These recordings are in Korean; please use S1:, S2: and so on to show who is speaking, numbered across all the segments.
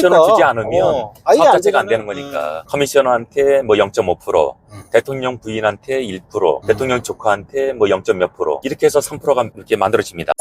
S1: 커미션을 주지 않으면
S2: 아예
S1: 사업
S2: 안
S1: 자체가 안 되는
S2: 되잖아.
S1: 거니까. 커미셔너한테 뭐 0.5%, 대통령 부인한테 1%, 대통령 조카한테 뭐 0. 몇 %, 이렇게 해서 3%가 이렇게 만들어집니다.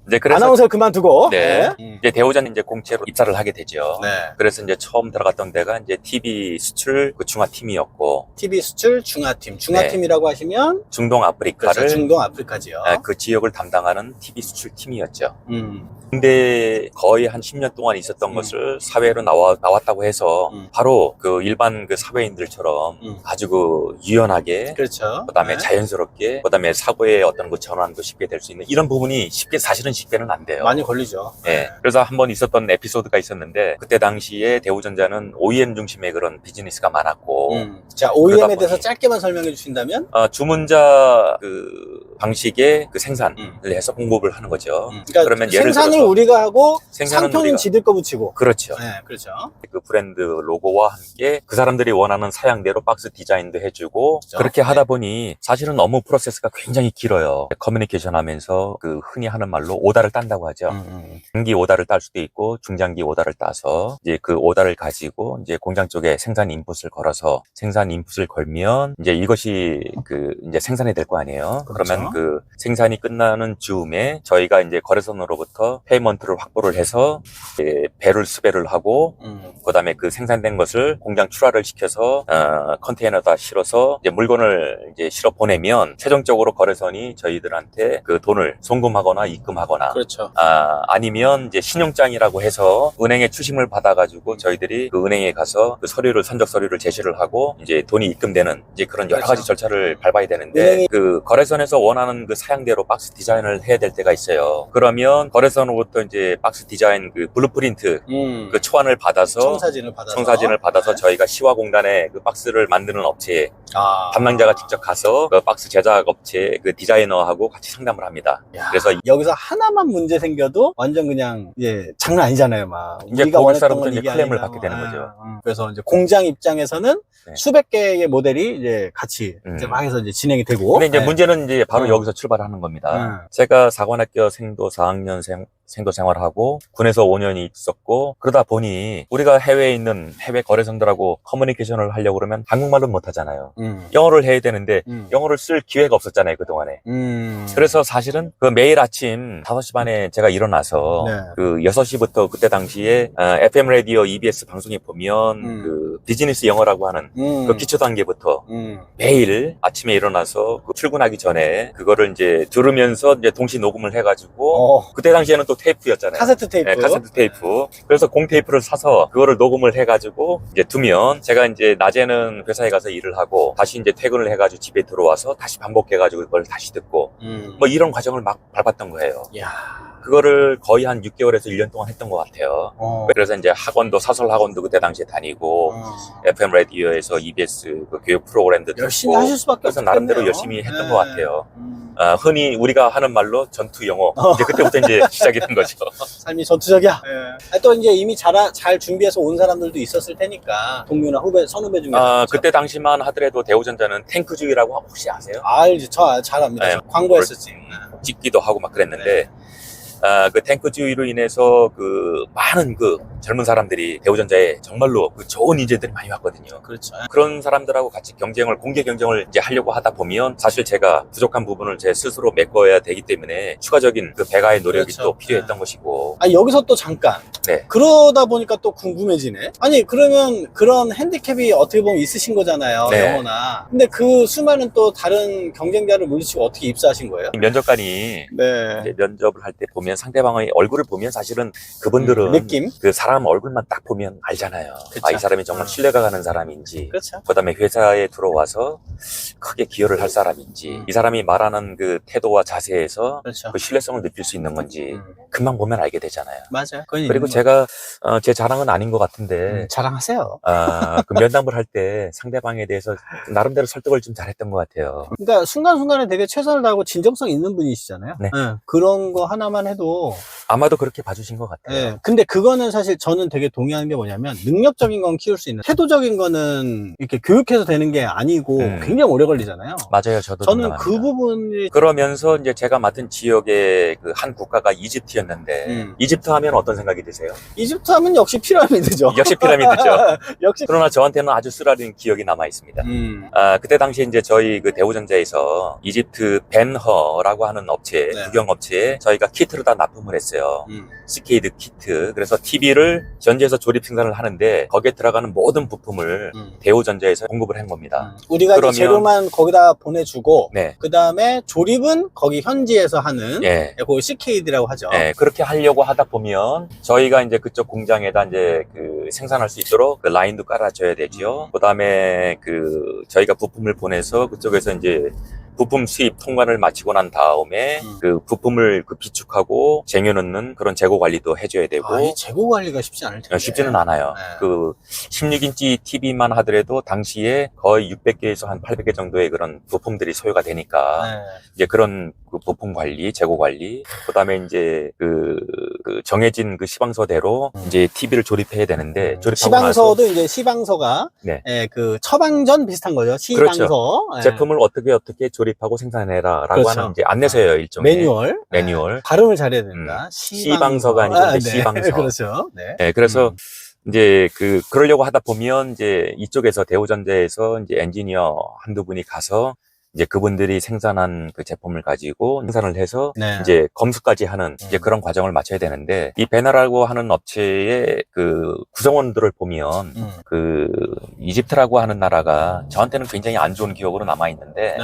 S1: 이제 그래서
S2: 아나운서를 그만두고.
S1: 네. 이제 대우전 이제 공채로 입사를 하게 되죠.
S2: 네.
S1: 그래서 이제 처음 들어갔던 데가 이제 TV 수출 그 중화팀이었고,
S2: TV 수출 중화팀. 중화팀이라고 하시면
S1: 중동 아프리카를
S2: 그렇죠. 중동 아프리카지요.
S1: 그 지역을 담당하는 TV 수출 팀이었죠.
S2: 음.
S1: 근데 거의 한 10년 동안 있었던 것을 사회로 나왔다고 해서 바로 그 일반 그 사회인들처럼 아주 그 유연하게,
S2: 그렇죠.
S1: 그다음에
S2: 네.
S1: 자연스럽게, 그다음에 사고의 어떤 그 전환도 쉽게 될 수 있는 이런 부분이 사실은 쉽게는 안 돼요.
S2: 많이 걸리죠.
S1: 예. 그래서 한번 있었던 에피소드가 있었는데, 그때 당시에 대우전자는 OEM 중심의 그런 비즈니스가 많았고,
S2: 자, OEM에
S1: 그러다
S2: 대해서
S1: 보니
S2: 짧게만 설명해 주신다면?
S1: 주문자 그 방식의 그 생산을 해서 공급을 하는 거죠.
S2: 그러니까
S1: 그러면 예를
S2: 생산을
S1: 들어서
S2: 우리가 하고
S1: 생산은
S2: 상표는
S1: 우리가,
S2: 지들 거 붙이고.
S1: 그렇죠.
S2: 네, 그렇죠.
S1: 그 브랜드 로고와 함께 그 사람들이 원하는 사양대로 박스 디자인도 해주고,
S2: 그렇죠.
S1: 그렇게 하다 보니 사실은 업무 프로세스가 굉장히 길어요. 커뮤니케이션 하면서 그 흔히 하는 말로 오다를 딴다고 하죠. 단기 오다를 딸 수도 있고 중장기 오다를 따서 이제 그 오다를 가지고 이제 공장 쪽에 생산 인풋을 걸어서, 생산 인풋을 걸면 이제 이것이 그 이제 생산이 될 거 아니에요.
S2: 그렇죠.
S1: 그러면 그 생산이 끝나는 즈음에 저희가 이제 거래선으로부터 페이먼트를 확보를 해서 이제 배를 수배를 하고, 그다음에 그 생산된 것을 공장 출하를 시켜서 컨테이너다 실어서 이제 물건을 이제 실어 보내면 최종적으로 거래선이 저희들한테 그 돈을 송금하거나 입금하거나,
S2: 그렇죠.
S1: 아니면 이제 신용장이라고 해서 은행에 추심을 받아가지고 저희들이 그 은행에 가서 그 서류를, 선적 서류를 제시를 하고 이제 돈이 입금되는 이제 그런 여러 가지 절차를 밟아야 되는데, 그 거래선에서 원하는 그 사양대로 박스 디자인을 해야 될 때가 있어요. 그러면 거래선으로부터 이제 박스 디자인 그 블루프린트 그 초안을 받아서 청사진을 받아서 저희가 시화공단에 그 박스를 만드는 업체에 담당자가 직접 가서 그 박스 제작 업체 그 디자이너하고 같이 상담을 합니다.
S2: 야,
S1: 그래서
S2: 여기서 하나만 문제 생겨도 완전 그냥 장난 아니잖아요, 막.
S1: 이제
S2: 우리가 원했던
S1: 고객사로부터
S2: 건
S1: 이제
S2: 이게
S1: 클레임을
S2: 아니다.
S1: 받게 되는 거죠.
S2: 그래서 이제 공장 입장에서는
S1: 네.
S2: 수백 개의 모델이 이제 같이 이제 막 해서 이제 진행이 되고.
S1: 근데 이제
S2: 네.
S1: 문제는 이제 바로 여기서 출발하는 겁니다. 제가 사관학교 생도 4학년 생도 생활하고 군에서 5년이 있었고, 그러다 보니 우리가 해외에 있는 해외 거래선들하고 커뮤니케이션을 하려고 그러면 한국말은 못 하잖아요. 영어를 해야 되는데 영어를 쓸 기회가 없었잖아요, 그동안에. 그래서 사실은 그 매일 아침 5시 반에 제가 일어나서 그 6시부터 그때 당시에 FM 라디오 EBS 방송에 보면 그 비즈니스 영어라고 하는 그 기초 단계부터 매일 아침에 일어나서 그 출근하기 전에 그거를 이제 들으면서 이제 동시 녹음을 해가지고, 그때 당시에는 또 테이프였잖아요.
S2: 카세트 테이프.
S1: 네, 카세트 테이프. 그래서 공 테이프를 사서 그거를 녹음을 해가지고 이제 두면, 제가 이제 낮에는 회사에 가서 일을 하고 다시 이제 퇴근을 해가지고 집에 들어와서 다시 반복해가지고 그걸 다시 듣고 뭐 이런 과정을 막 밟았던 거예요.
S2: 야.
S1: 그거를 거의 한 6개월에서 1년 동안 했던 것 같아요. 그래서 이제 학원도, 사설 학원도 그때 당시에 다니고, FM 라디오에서 EBS 그 교육 프로그램도
S2: 열심히
S1: 듣고,
S2: 하실 수밖에
S1: 그래서
S2: 없겠네요.
S1: 나름대로 열심히 했던 것 같아요. 흔히 우리가 하는 말로 전투 영어. 이제 그때부터 이제 시작이 된 거죠.
S2: 삶이 전투적이야. 또 이제 이미 잘 준비해서 온 사람들도 있었을 테니까, 동료나 후배, 선후배 중에.
S1: 그때 당시만 하더라도 대우전자는 탱크주의라고 혹시 아세요?
S2: 알지, 저 잘 압니다.
S1: 네,
S2: 광고했었지.
S1: 찍기도 하고 막 그랬는데, 그 탱크주의로 인해서 그 많은 그 젊은 사람들이 대우전자에 정말로 그 좋은 인재들이 많이 왔거든요.
S2: 그렇죠.
S1: 그런 사람들하고 같이 공개 경쟁을 이제 하려고 하다 보면 사실 제가 부족한 부분을 제 스스로 메꿔야 되기 때문에 추가적인 그 배가의 노력이
S2: 그렇죠.
S1: 또 필요했던 것이고.
S2: 여기서 또 잠깐.
S1: 네.
S2: 그러다 보니까 또 궁금해지네. 아니, 그러면 그런 핸디캡이 어떻게 보면 있으신 거잖아요.
S1: 네.
S2: 영어나. 근데 그 수많은 또 다른 경쟁자를 물리치고 어떻게 입사하신 거예요?
S1: 면접관이 이제 면접을 할 때 보면 상대방의 얼굴을 보면 사실은 그분들은
S2: 느낌?
S1: 그 사람 얼굴만 딱 보면 알잖아요.
S2: 그쵸.
S1: 이 사람이 정말 신뢰가 가는 사람인지,
S2: 그렇죠.
S1: 그다음에 회사에 들어와서 크게 기여를 할 사람인지, 이 사람이 말하는 그 태도와 자세에서
S2: 그렇죠.
S1: 그 신뢰성을 느낄 수 있는 건지 금방 보면 알게 되잖아요.
S2: 맞아요.
S1: 그리고 제가 제 자랑은 아닌 것 같은데
S2: 자랑하세요.
S1: 그 면담을 할 때 상대방에 대해서 나름대로 설득을 좀 잘했던 것 같아요.
S2: 그러니까 순간순간에 되게 최선을 다하고 진정성 있는 분이시잖아요.
S1: 네.
S2: 그런 거 하나만 해도
S1: 아마도 그렇게 봐주신 것 같아요.
S2: 네. 근데 그거는 사실 저는 되게 동의하는 게 뭐냐면 능력적인 건 키울 수 있는 태도적인 거는 이렇게 교육해서 되는 게 아니고 굉장히 오래 걸리잖아요.
S1: 맞아요. 저도
S2: 저는
S1: 동감합니다.
S2: 그 부분이
S1: 그러면서 이제 제가 맡은 지역의 그 한 국가가 이집트였는데 이집트 하면 어떤 생각이 드세요?
S2: 이집트 하면 역시 피라미드죠.
S1: 역시 피라미드죠.
S2: 역시
S1: 그러나 저한테는 아주 쓰라린 기억이 남아 있습니다. 그때 당시 이제 저희 그 대우전자에서 이집트 벤허라고 하는 업체,
S2: 네.
S1: 국영업체에 저희가 키트를 다 납품을 했어요. 시케이드 키트. 그래서 TV를 전지에서 조립 생산을 하는데 거기에 들어가는 모든 부품을 대우전자에서 공급을 한 겁니다.
S2: 우리가
S1: 그러면-
S2: 이제 재료만 거기다 보내주고
S1: 네.
S2: 그 다음에 조립은 거기 현지에서 하는
S1: 예.
S2: 그걸 CKD라고 하죠.
S1: 네, 그렇게 하려고 하다 보면 저희가 이제 그쪽 공장에다 이제 그 생산할 수 있도록 그 라인도 깔아줘야 되죠. 그다음에 그 저희가 부품을 보내서 그쪽에서 이제 부품 수입 통관을 마치고 난 다음에 그 부품을 그 비축하고 쟁여 넣는 그런 재고 관리도 해줘야 되고
S2: 이 재고 관리가 쉽지 않을 텐데.
S1: 쉽지는 않아요.
S2: 네.
S1: 그 16인치 TV만 하더라도 당시에 거의 600개에서 한 800개 정도의 그런 부품들이 소요가 되니까
S2: 네.
S1: 이제 그런 그 부품 관리, 재고 관리, 그다음에 이제 그 정해진 그 시방서대로 이제 TV를 조립해야 되는데 조립하고
S2: 시방서도 이제 시방서가
S1: 네.
S2: 그 처방전 비슷한 거죠. 시방서.
S1: 그렇죠. 제품을 어떻게 조립하고 생산해라라고
S2: 그렇죠.
S1: 하는 이제 안내서예요, 일종의
S2: 매뉴얼.
S1: 매뉴얼.
S2: 네. 발음을 잘해야 된다.
S1: 시방서가 아니고 이제 시방서.
S2: 그렇죠. 네.
S1: 네, 그래서 이제 그러려고 하다 보면 이제 이쪽에서 대우전자에서 이제 엔지니어 한두 분이 가서 이제 그분들이 생산한 그 제품을 가지고 생산을 해서
S2: 네.
S1: 이제 검수까지 하는 이제 그런 과정을 마쳐야 되는데 이 베나라고 하는 업체의 그 구성원들을 보면 그 이집트라고 하는 나라가 저한테는 굉장히 안 좋은 기억으로 남아 있는데
S2: 네.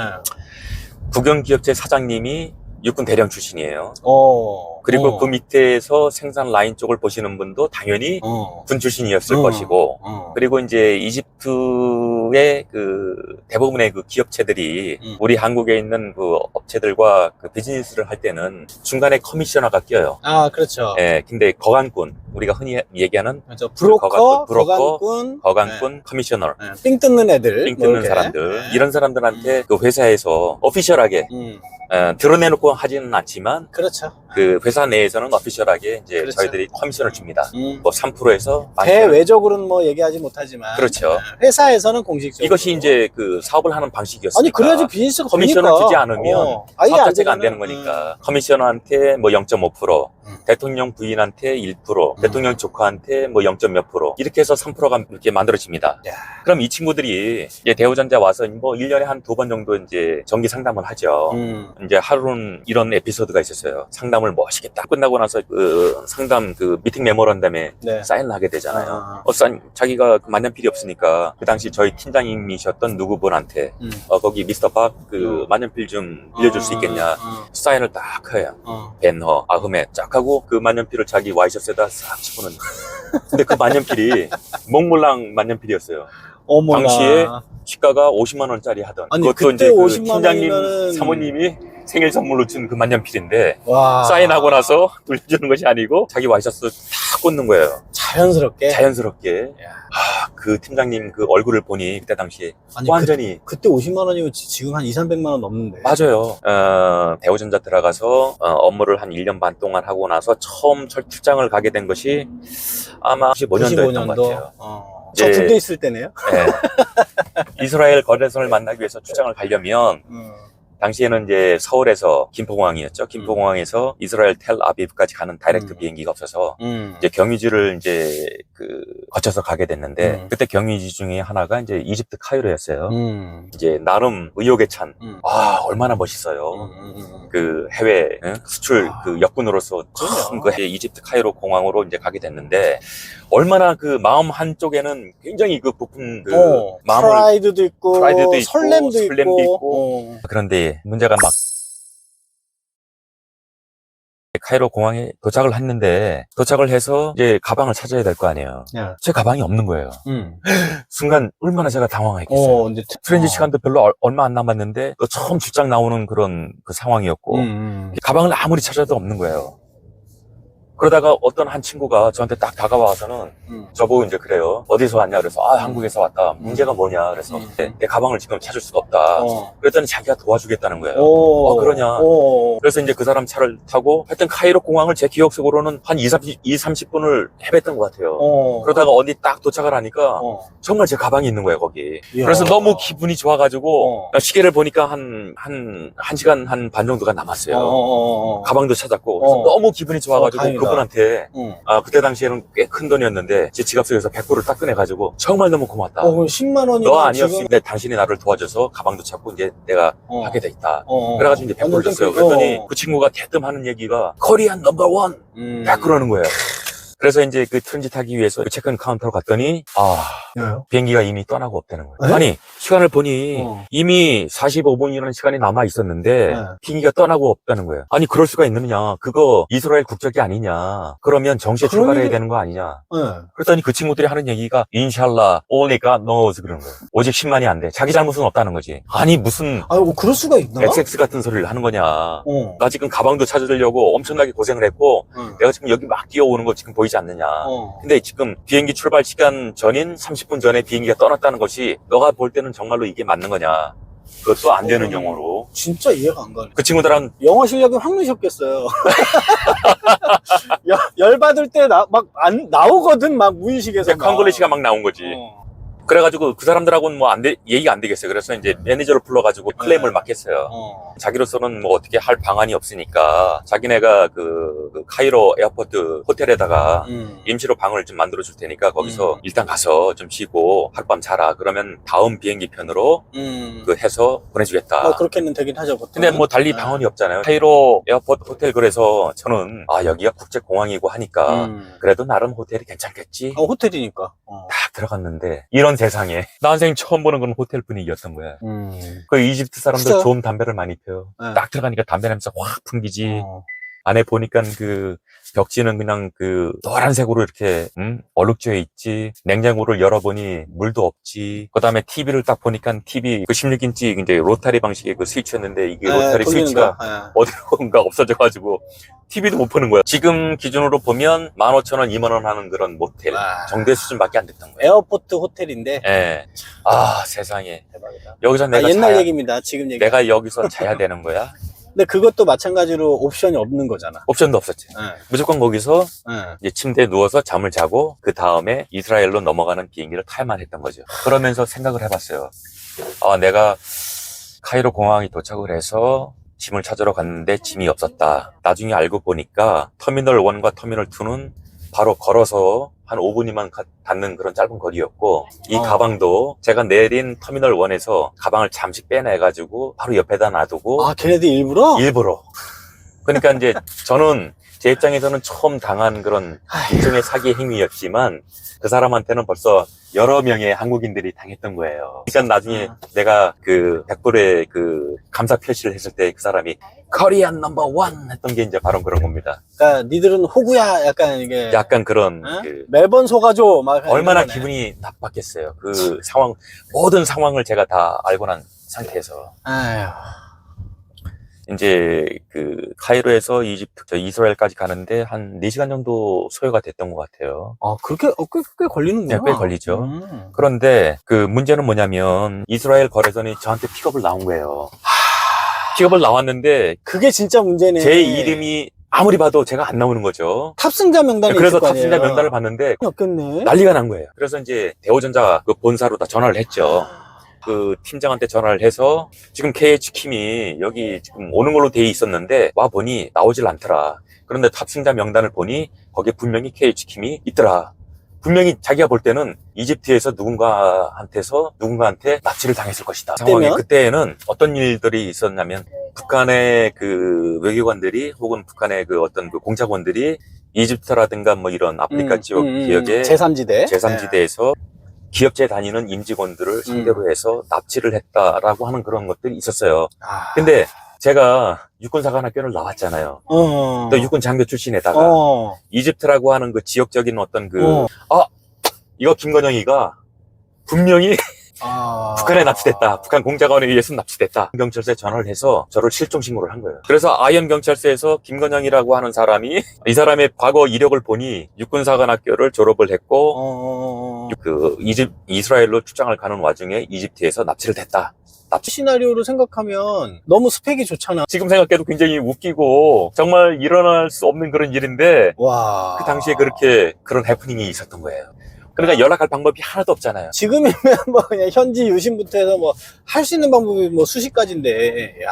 S1: 국영기업체 사장님이 육군 대령 출신이에요.
S2: 어.
S1: 그리고 그 밑에서 생산 라인 쪽을 보시는 분도 당연히 군 출신이었을 것이고, 그리고 이제 이집트의 그 대부분의 그 기업체들이 우리 한국에 있는 그 업체들과 그 비즈니스를 할 때는 중간에 커미셔너가 껴요.
S2: 아, 그렇죠.
S1: 예, 근데 거간꾼, 우리가 흔히 얘기하는
S2: 그렇죠. 브로커,
S1: 거간꾼,
S2: 거간꾼,
S1: 커미셔너,
S2: 네. 삥 뜯는 애들.
S1: 삥
S2: 뭐
S1: 뜯는
S2: 이렇게.
S1: 사람들,
S2: 네.
S1: 이런 사람들한테 그 회사에서 오피셜하게 드러내놓고 하지는 않지만
S2: 그렇죠.
S1: 그 회사 내에서는 오피셜하게 이제
S2: 그렇죠.
S1: 저희들이 커미션을 줍니다. 뭐 3%에서
S2: 대외적으로는 뭐 얘기하지 못하지만.
S1: 그렇죠.
S2: 회사에서는 공식적으로.
S1: 이것이 이제 그 사업을 하는 방식이었으니까.
S2: 아니, 그래야지 비즈니스가
S1: 커미션을
S2: 되니까.
S1: 주지 않으면
S2: 아예
S1: 사업
S2: 안
S1: 자체가 안
S2: 되면은,
S1: 되는 거니까. 커미셔너한테 뭐 0.5%, 대통령 부인한테 1%, 대통령 조카한테 뭐 0. 몇 %, 이렇게 해서 3%가 이렇게 만들어집니다.
S2: 야.
S1: 그럼 이 친구들이 이제 대우전자 와서 뭐 1년에 한 2번 정도 이제 정기 상담을 하죠. 이제 하루는 이런 에피소드가 있었어요. 상담을 멋있게 딱 끝나고 나서 그 상담 그 미팅 메모란담에
S2: 네.
S1: 사인을 하게 되잖아요. 자기가 그 만년필이 없으니까 그 당시 저희 팀장님이셨던 누구분한테 거기 미스터 박 그 만년필 좀 빌려줄 수 있겠냐. 사인을 딱 해요. 벤허, 아흐멧 쫙 하고 그 만년필을 자기 와이셔츠에다 싹 집어넣는 거예요. 근데 그 만년필이 몽블랑 만년필이었어요.
S2: 어머나.
S1: 당시에 시가가 50만 원짜리 하던.
S2: 아니,
S1: 그것도
S2: 그때
S1: 이제 그
S2: 50만
S1: 팀장님
S2: 원이면은-
S1: 사모님이 생일 선물로 준 그 만년필인데
S2: 와.
S1: 사인하고 나서 돌려주는 것이 아니고 자기 와이셔츠 딱 꽂는 거예요.
S2: 자연스럽게.
S1: 자연스럽게. 그 팀장님 그 얼굴을 보니 그때 당시에
S2: 아니,
S1: 완전히
S2: 그때 50만 원이면 지금 한 2, 300만 원 넘는데.
S1: 맞아요. 대우전자 들어가서 업무를 한 1년 반 동안 하고 나서 처음 출장을 가게 된 것이 아마 95년도였던 것 같아요.
S2: 저
S1: 이제-
S2: 군대 있을 때네요.
S1: 네. 이스라엘 거래선을 만나기 위해서 출장을 가려면 당시에는 이제 서울에서 김포공항이었죠. 김포공항에서 이스라엘 텔아비브까지 가는 다이렉트 비행기가 없어서 이제 경유지를 이제 그 거쳐서 가게 됐는데 그때 경유지 중에 하나가 이제 이집트 카이로였어요. 이제 나름 의욕에 찬 얼마나 멋있어요. 그 해외 수출 그 역군으로서 참 그 이집트 카이로 공항으로 이제 가게 됐는데 얼마나 그 마음 한쪽에는 굉장히 그 부푼 그 마음을
S2: 프라이드도 있고,
S1: 프라이드도 있고,
S2: 설렘도
S1: 설렘도
S2: 있고.
S1: 그런데 문제가 막 카이로 공항에 도착을 했는데 도착을 해서 이제 가방을 찾아야 될 거 아니에요.
S2: 야.
S1: 제 가방이 없는 거예요. 순간 얼마나 제가 당황했겠어요.
S2: 이제
S1: 트렌지 시간도 별로 얼마 안 남았는데 또 처음 출장 나오는 그런 그 상황이었고 가방을 아무리 찾아도 없는 거예요. 그러다가 어떤 한 친구가 저한테 딱 다가와서는 저보고 이제 그래요. 어디서 왔냐? 그래서 한국에서 왔다. 문제가 뭐냐? 그래서 내 가방을 지금 찾을 수가 없다. 그랬더니 자기가 도와주겠다는 거예요. 그러냐? 그래서 이제 그 사람 차를 타고 하여튼 카이로 공항을 제 기억 속으로는 한 30분을 헤맸던 것 같아요. 그러다가 어디 딱 도착을 하니까 정말 제 가방이 있는 거예요, 거기. 그래서 너무 기분이 좋아가지고 시계를 보니까 한 시간 한 반 정도가 남았어요. 가방도 찾았고 그래서 너무 기분이 좋아가지고
S2: 다행이다.
S1: 그분한테 그때 당시에는 꽤 큰 돈이었는데 제 지갑 속에서 100불을 딱 꺼내가지고 정말 너무 고맙다.
S2: 그럼 10만 원이면
S1: 너 아니었으면 당신이 나를 도와줘서 가방도 찾고 이제 내가 하게 돼 있다. 그래가지고 이제 100불을 줬어요. 그랬더니 그 친구가 대뜸 하는 얘기가 코리안 넘버 원 딱 그러는 거예요. 그래서 이제 그 트랜짓 하기 위해서 그 체크인 카운터로 갔더니 비행기가 이미 떠나고 없다는 거예요.
S2: 에?
S1: 아니 시간을 보니 이미 45분이라는 시간이 남아 있었는데 비행기가 떠나고 없다는 거예요. 아니 그럴 수가 있느냐? 그거 이스라엘 국적이 아니냐? 그러면 정시에 출발해야 되는 거 아니냐? 그랬더니 그 친구들이 하는 얘기가 인샬라 only God knows 그러는 거예요. 오직 10만이 안 돼. 자기 잘못은 없다는 거지. 아니 무슨
S2: 아이고 그럴 수가 있나?
S1: XX 같은 소리를 하는 거냐? 나 지금 가방도 찾으려고 엄청나게 고생을 했고 내가 지금 여기 막 뛰어오는 거 지금 보이지 않느냐? 근데 지금 비행기 출발 시간 전인 30분 전에 비행기가 떠났다는 것이 너가 볼 때는 정말로 이게 맞는 거냐? 그것도 안 되는 영어로.
S2: 진짜 이해가 안 가네.
S1: 그 친구들은
S2: 영어 실력이 확 느셨겠어요. 열받을 때 나오거든, 막 무의식에서.
S1: 콩글리시가 막 나온 거지. 그래가지고 그 사람들하고는 뭐 얘기가 안 되겠어요. 그래서 이제 매니저를 불러가지고 클레임을 막 했어요. 자기로서는 뭐 어떻게 할 방안이 없으니까 자기네가 그 카이로 에어포트 호텔에다가 임시로 방을 좀 만들어 줄 테니까 거기서 일단 가서 좀 쉬고 하룻밤 자라. 그러면 다음 비행기 편으로 그 해서 보내주겠다.
S2: 그렇게는 되긴 하죠, 보통.
S1: 근데 뭐 달리 방언이 없잖아요. 카이로 에어포트 호텔. 그래서 저는 여기가 국제공항이고 하니까 그래도 나름 호텔이 괜찮겠지.
S2: 호텔이니까.
S1: 딱 들어갔는데 이런 세상에 난생 처음 보는 건 호텔 분위기였던 거야. 그 이집트 사람들
S2: 진짜요?
S1: 좋은 담배를 많이 펴요. 딱 들어가니까 담배 냄새 확 풍기지. 안에 보니까 그 벽지는 그냥 그 노란색으로 이렇게 얼룩져 있지. 냉장고를 열어보니 물도 없지. 그 다음에 TV를 딱 보니까 TV 그 16인치 이제 로타리 방식의 그 스위치였는데 이게 로타리 스위치가 어디론가 없어져가지고 TV도 못 보는 거야. 지금 기준으로 보면 15,000원, 2만원 하는 그런 모텔 정도의 수준밖에 안 됐던 거야.
S2: 에어포트 호텔인데.
S1: 예. 세상에.
S2: 대박이다.
S1: 여기서 내가
S2: 옛날 얘기입니다. 지금 얘기.
S1: 내가 여기서 자야 되는 거야?
S2: 근데 그것도 마찬가지로 옵션이 없는 거잖아.
S1: 옵션도 없었지. 무조건 거기서 이제 침대에 누워서 잠을 자고 그 다음에 이스라엘로 넘어가는 비행기를 타야만 했던 거죠. 그러면서 생각을 해봤어요. 내가 카이로 공항에 도착을 해서 짐을 찾으러 갔는데 짐이 없었다. 나중에 알고 보니까 터미널 1과 터미널 2는 바로 걸어서 한 5분이면 닿는 그런 짧은 거리였고 이 가방도 제가 내린 터미널 1에서 가방을 잠시 빼내가지고 바로 옆에다 놔두고
S2: 걔네들 일부러?
S1: 일부러. 그러니까 이제 저는 제 입장에서는 처음 당한 그런 일종의 사기 행위였지만 그 사람한테는 벌써 여러 명의 한국인들이 당했던 거예요. 그러니까 나중에 내가 그 100불의 그 감사 표시를 했을 때 그 사람이 코리안 넘버 원 했던 게 이제 바로 그런 겁니다.
S2: 그러니까 니들은 호구야, 약간 이게.
S1: 약간 그런
S2: 매번 속아줘. 막
S1: 얼마나 기분이 나빴겠어요. 그 상황, 모든 상황을 제가 다 알고 난 상태에서. 이제 그 카이로에서 이스라엘까지 가는데 한 4시간 정도 소요가 됐던 것 같아요.
S2: 그렇게 꽤 걸리는구나.
S1: 네, 꽤 걸리죠. 그런데 그 문제는 뭐냐면 이스라엘 거래선이 저한테 픽업을 나온 거예요. 픽업을 나왔는데
S2: 그게 진짜 문제네.
S1: 제 이름이 아무리 봐도 제가 안 나오는 거죠.
S2: 탑승자 명단이
S1: 그래서
S2: 있을 거 아니에요.
S1: 탑승자 명단을 봤는데
S2: 없겠네.
S1: 난리가 난 거예요. 그래서 이제 대우전자 그 본사로 다 전화를 했죠. 그 팀장한테 전화를 해서 지금 KH킴이 여기 지금 오는 걸로 돼 있었는데 와 보니 나오질 않더라. 그런데 탑승자 명단을 보니 거기에 분명히 KH킴이 있더라. 분명히 자기가 볼 때는 이집트에서 누군가한테 납치를 당했을 것이다. 상황이 그때는 어떤 일들이 있었냐면 북한의 그 외교관들이 혹은 북한의 그 어떤 그 공작원들이 이집트라든가 뭐 이런 아프리카 지역 지역의 제3지대에서 기업체 다니는 임직원들을 상대로 해서 납치를 했다라고 하는 그런 것들이 있었어요. 근데 제가 육군사관학교를 나왔잖아요. 또 육군 장교 출신에다가 이집트라고 하는 그 지역적인 어떤 이거 김건영이가 분명히 북한에 납치됐다. 북한 공작원에 의해서 납치됐다. 경찰서에 전화를 해서 저를 실종 신고를 한 거예요. 그래서 아이언 경찰서에서 김건영이라고 하는 사람이 이 사람의 과거 이력을 보니 육군사관학교를 졸업을 했고 이스라엘로 출장을 가는 와중에 이집트에서 납치를 됐다.
S2: 시나리오로 생각하면 너무 스펙이 좋잖아.
S1: 지금 생각해도 굉장히 웃기고 정말 일어날 수 없는 그런 일인데
S2: 와.
S1: 그 당시에 그런 해프닝이 있었던 거예요. 그러니까 연락할 방법이 하나도 없잖아요.
S2: 지금이면 뭐 그냥 현지 유심부터 해서 뭐 할 수 있는 방법이 뭐 수십 가지인데, 야.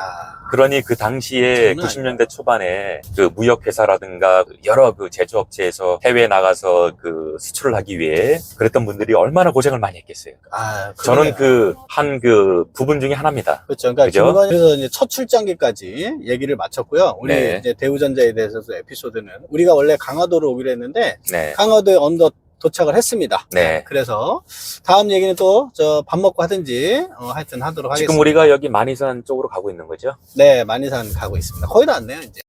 S1: 그러니 그 당시에
S2: 장난
S1: 90년대 초반에 그 무역회사라든가 여러 그 제조업체에서 해외에 나가서 그 수출을 하기 위해 그랬던 분들이 얼마나 고생을 많이 했겠어요. 저는 한 부분 중에 하나입니다.
S2: 그렇죠. 그러니까
S1: 그죠?
S2: 그래서 이제 첫 출장기까지 얘기를 마쳤고요. 우리
S1: 네.
S2: 이제 대우전자에 대해서도 에피소드는 우리가 원래 강화도로 오기로 했는데
S1: 네.
S2: 강화도에 도착을 했습니다.
S1: 네.
S2: 그래서 다음 얘기는 또 밥 먹고 하든지 하여튼 하도록 하겠습니다.
S1: 지금 우리가 여기 만이산 쪽으로 가고 있는 거죠?
S2: 네, 만이산 가고 있습니다. 거의 다 왔네요, 이제.